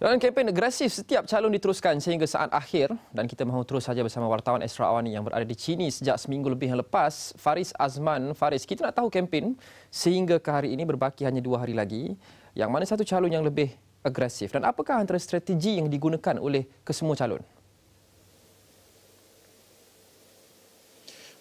Dalam kempen agresif, setiap calon diteruskan sehingga saat akhir dan kita mahu terus saja bersama wartawan Esra Awani yang berada di Chini sejak seminggu lebih yang lepas, Faris Azman. Faris, kita nak tahu kempen sehingga ke hari ini berbaki hanya 2 hari lagi. Yang mana satu calon yang lebih agresif dan apakah antara strategi yang digunakan oleh kesemua calon?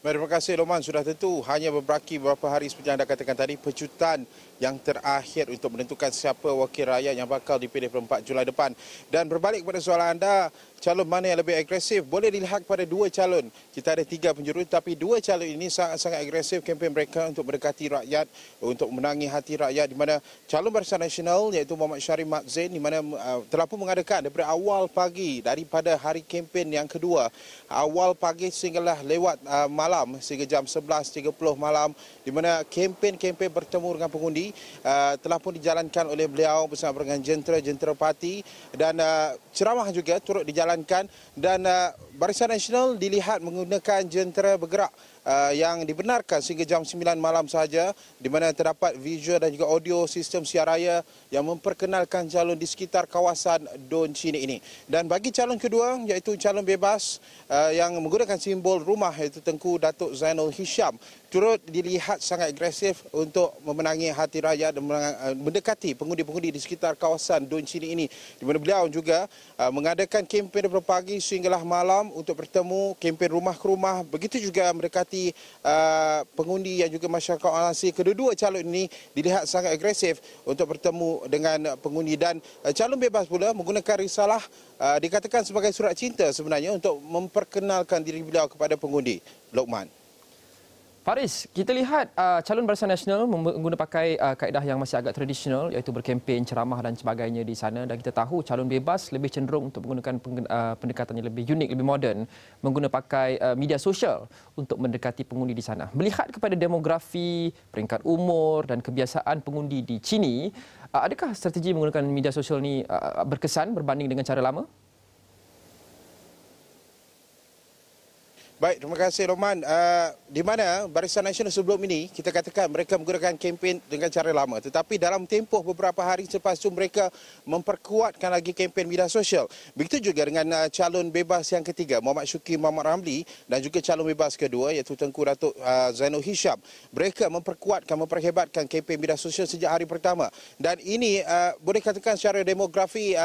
Terima kasih Loman. Sudah tentu hanya berbaki beberapa hari seperti yang anda katakan tadi, pecutan yang terakhir untuk menentukan siapa wakil rakyat yang bakal dipilih pada 4 Julai depan. Dan berbalik kepada soalan anda, calon mana yang lebih agresif? Boleh dilihat kepada 2 calon. Kita ada 3 penjuru tapi 2 calon ini sangat-sangat agresif kempen mereka untuk mendekati rakyat, untuk menangi hati rakyat, di mana calon Barisan Nasional iaitu Muhammad Syarif Mak Zain di mana telah pun mengadakan daripada awal pagi daripada hari kempen yang kedua, awal pagi sehinggalah lewat malam sehingga jam 11.30 malam, di mana kempen-kempen bertemu dengan pengundi telah pun dijalankan oleh beliau bersama dengan jentera parti dan ceramah juga turut dijalankan dan Barisan Nasional dilihat menggunakan jentera bergerak yang dibenarkan sehingga jam 9 malam sahaja, di mana terdapat visual dan juga audio sistem siar raya yang memperkenalkan calon di sekitar kawasan Don Chini ini. Dan bagi calon kedua iaitu calon bebas yang menggunakan simbol rumah iaitu Tengku Datuk Zainul Hisham, turut dilihat sangat agresif untuk memenangi hati rakyat dan mendekati pengundi-pengundi di sekitar kawasan Don Chini ini, di mana beliau juga mengadakan kempen daripada pagi sehinggalah malam untuk bertemu, kempen rumah ke rumah, begitu juga mendekati pengundi yang juga masyarakat orang asing. Kedua-dua calon ini dilihat sangat agresif untuk bertemu dengan pengundi dan calon bebas pula menggunakan risalah dikatakan sebagai surat cinta sebenarnya untuk memperkenalkan diri beliau kepada pengundi. Lokman. Faris, kita lihat calon Barisan Nasional menggunakan pakai kaedah yang masih agak tradisional iaitu berkempen, ceramah dan sebagainya di sana, dan kita tahu calon bebas lebih cenderung untuk menggunakan pendekatan yang lebih unik, lebih moden, menggunakan pakai media sosial untuk mendekati pengundi di sana. Melihat kepada demografi, peringkat umur dan kebiasaan pengundi di Chini, adakah strategi menggunakan media sosial ini berkesan berbanding dengan cara lama? Baik, terima kasih Roman. Di mana Barisan Nasional sebelum ini kita katakan mereka menggunakan kempen dengan cara lama, tetapi dalam tempoh beberapa hari selepas itu mereka memperkuatkan lagi kempen media sosial. Begitu juga dengan calon bebas yang ketiga Muhammad Syukri Muhammad Ramli dan juga calon bebas kedua iaitu Tengku Datuk Zainul Hisham. Mereka memperkuatkan, memperhebatkan kempen media sosial sejak hari pertama, dan ini boleh katakan secara demografi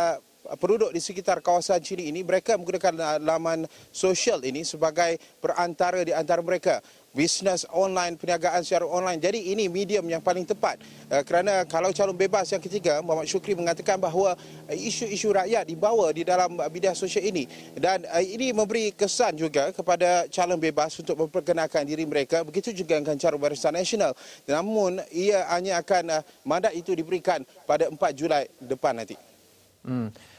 penduduk di sekitar kawasan Chini ini, mereka menggunakan laman sosial ini sebagai perantara di antara mereka. Bisnes online, perniagaan secara online. Jadi ini medium yang paling tepat kerana kalau calon bebas yang ketiga Muhammad Syukri mengatakan bahawa isu-isu rakyat dibawa di dalam media sosial ini, dan ini memberi kesan juga kepada calon bebas untuk memperkenalkan diri mereka. Begitu juga dengan calon Barisan Nasional, namun ia hanya akan mandat itu diberikan pada 4 Julai depan nanti.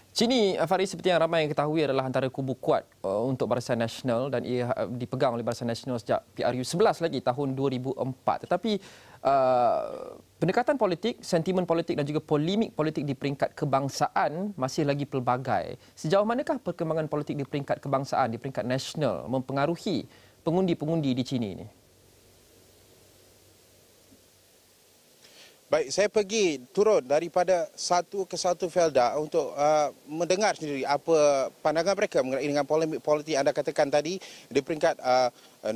Chini, Faris, seperti yang ramai yang ketahui adalah antara kubu kuat untuk Barisan Nasional dan ia dipegang oleh Barisan Nasional sejak PRU 11 lagi tahun 2004. Tetapi pendekatan politik, sentimen politik dan juga polemik politik di peringkat kebangsaan masih lagi pelbagai. Sejauh manakah perkembangan politik di peringkat kebangsaan, di peringkat nasional mempengaruhi pengundi-pengundi di Chini ini? Baik, saya pergi turun daripada satu ke satu felda untuk mendengar sendiri apa pandangan mereka mengenai dengan polemik politik anda katakan tadi di peringkat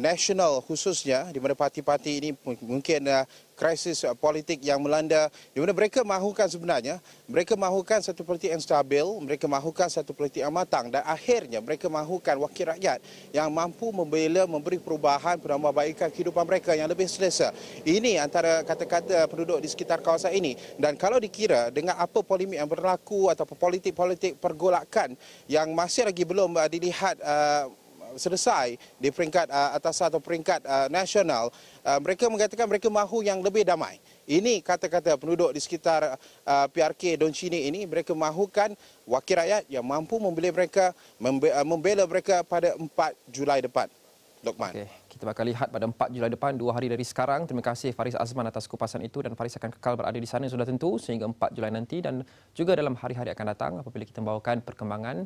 nasional khususnya, di mana parti-parti ini mungkin krisis politik yang melanda, di mana mereka mahukan sebenarnya, mereka mahukan satu politik yang stabil, mereka mahukan satu politik yang matang dan akhirnya mereka mahukan wakil rakyat yang mampu membela, memberi perubahan, penambahbaikan kehidupan mereka yang lebih selesa. Ini antara kata-kata penduduk di sekitar kawasan ini, dan kalau dikira dengan apa polemik yang berlaku atau politik-politik pergolakan yang masih lagi belum dilihat selesai di peringkat atasan atau peringkat nasional, mereka mengatakan mereka mahu yang lebih damai. Ini kata-kata penduduk di sekitar PRK Don Chini ini. Mereka mahukan wakil rakyat yang mampu membela mereka pada 4 Julai depan. Lokman. Okay. Kita bakal lihat pada 4 Julai depan, 2 hari dari sekarang. Terima kasih Faris Azman atas kupasan itu, dan Faris akan kekal berada di sana sudah tentu sehingga 4 Julai nanti dan juga dalam hari-hari akan datang apabila kita membawakan perkembangan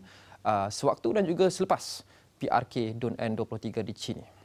sewaktu dan juga selepas PRK Don N23 di Chini.